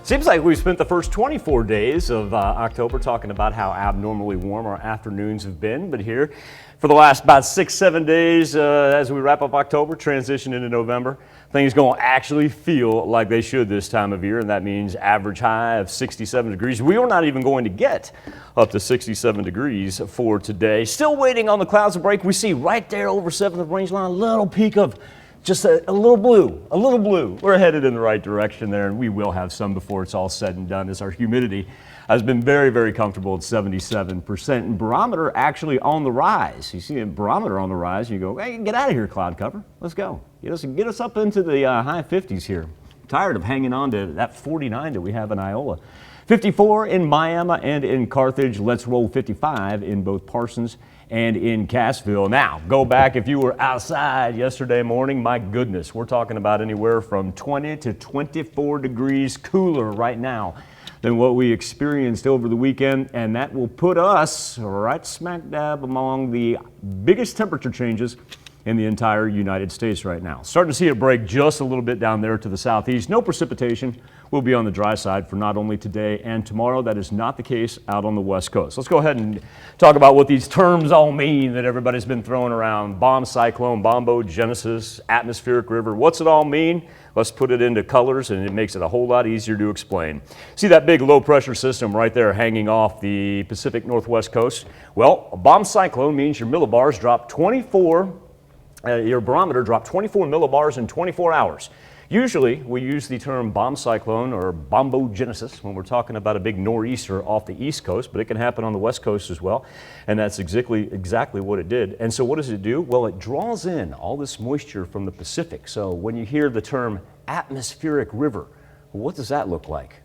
Seems like we spent the first 24 days of October talking about how abnormally warm our afternoons have been, but here for the last about 6-7 days as we wrap up October, transition into November, things gonna actually feel like they should this time of year, and that means average high of 67 degrees. We are not even going to get up to 67 degrees for today. Still waiting on the clouds to break. We see right there over 7th range line a little peak of just a little blue. We're headed in the right direction there, and we will have some before it's all said and done, as our humidity has been very, very comfortable at 77%. And barometer actually on the rise. You see a barometer on the rise, and you go, hey, get out of here, cloud cover. Let's go. Get us up into the high 50s here. Tired of hanging on to that 49 that we have in Iola. 54 in Miami and in Carthage. Let's roll 55 in both Parsons and in Cassville. Now, go back if you were outside yesterday morning. My goodness, we're talking about anywhere from 20 to 24 degrees cooler right now than what we experienced over the weekend, and that will put us right smack dab among the biggest temperature changes in the entire United States right now. Starting to see it break just a little bit down there to the southeast. No precipitation. Will be on the dry side for not only today and tomorrow. That is not the case out on the west coast. Let's go ahead and talk about what these terms all mean that everybody's been throwing around. Bomb cyclone, bombogenesis, atmospheric river. What's it all mean? Let's put it into colors, and it makes it a whole lot easier to explain. See that big low pressure system right there hanging off the Pacific Northwest coast? Well, a bomb cyclone means your millibars drop 24 your barometer dropped 24 millibars in 24 hours. Usually, we use the term bomb cyclone or bombogenesis when we're talking about a big nor'easter off the east coast, but it can happen on the west coast as well, and that's exactly what it did. And so what does it do? Well, it draws in all this moisture from the Pacific. So when you hear the term atmospheric river, what does that look like?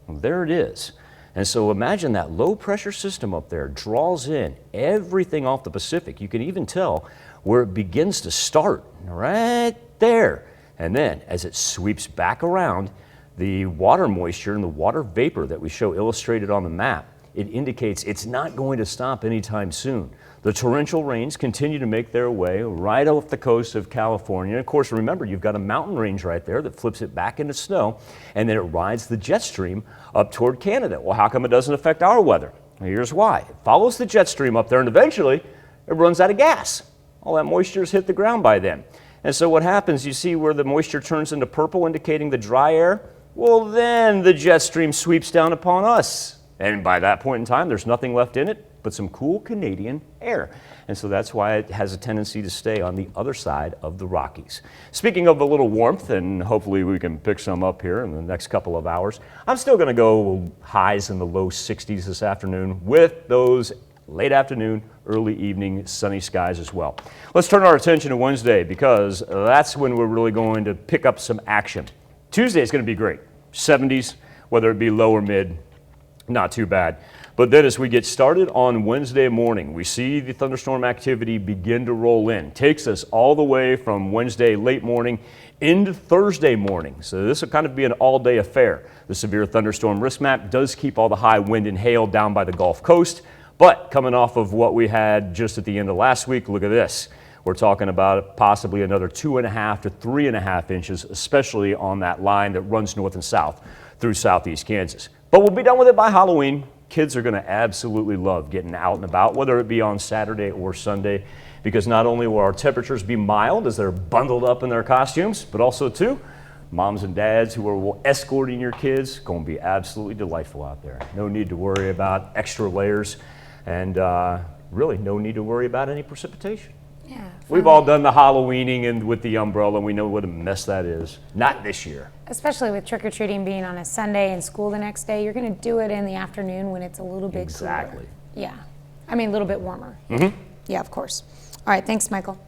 Well, there it is. And so imagine that low pressure system up there draws in everything off the Pacific. You can even tell where it begins to start right there. And then as it sweeps back around, the water moisture and the water vapor that we show illustrated on the map, it indicates it's not going to stop anytime soon. The torrential rains continue to make their way right off the coast of California. Of course, remember, you've got a mountain range right there that flips it back into snow, and then it rides the jet stream up toward Canada. Well, how come it doesn't affect our weather? Well, here's why. It follows the jet stream up there, and eventually it runs out of gas. All that moisture's hit the ground by then. And so what happens, you see where the moisture turns into purple, indicating the dry air? Well, then the jet stream sweeps down upon us. And by that point in time, there's nothing left in it but some cool Canadian air. And so that's why it has a tendency to stay on the other side of the Rockies. Speaking of a little warmth, and hopefully we can pick some up here in the next couple of hours, I'm still going to go highs in the low 60s this afternoon with those late afternoon, early evening sunny skies as well. Let's turn our attention to Wednesday, because that's when we're really going to pick up some action. Tuesday is going to be great. 70s, whether it be low or mid, not too bad. But then as we get started on Wednesday morning, we see the thunderstorm activity begin to roll in. Takes us all the way from Wednesday late morning into Thursday morning. So this will kind of be an all-day affair. The severe thunderstorm risk map does keep all the high wind and hail down by the Gulf Coast. But coming off of what we had just at the end of last week, look at this. We're talking about possibly another 2.5 to 3.5 inches, especially on that line that runs north and south through southeast Kansas. But we'll be done with it by Halloween. Kids are going to absolutely love getting out and about, whether it be on Saturday or Sunday, because not only will our temperatures be mild as they're bundled up in their costumes, but also too, moms and dads who are escorting your kids, going to be absolutely delightful out there. No need to worry about extra layers. And really no need to worry about any precipitation. Yeah, we've all done the Halloweening and with the umbrella, and we know what a mess that is. Not this year. Especially with trick-or-treating being on a Sunday and school the next day, you're going to do it in the afternoon when it's a little bit cooler. Exactly. Yeah, I mean a little bit warmer. Yeah, of course. All right, thanks, Michael.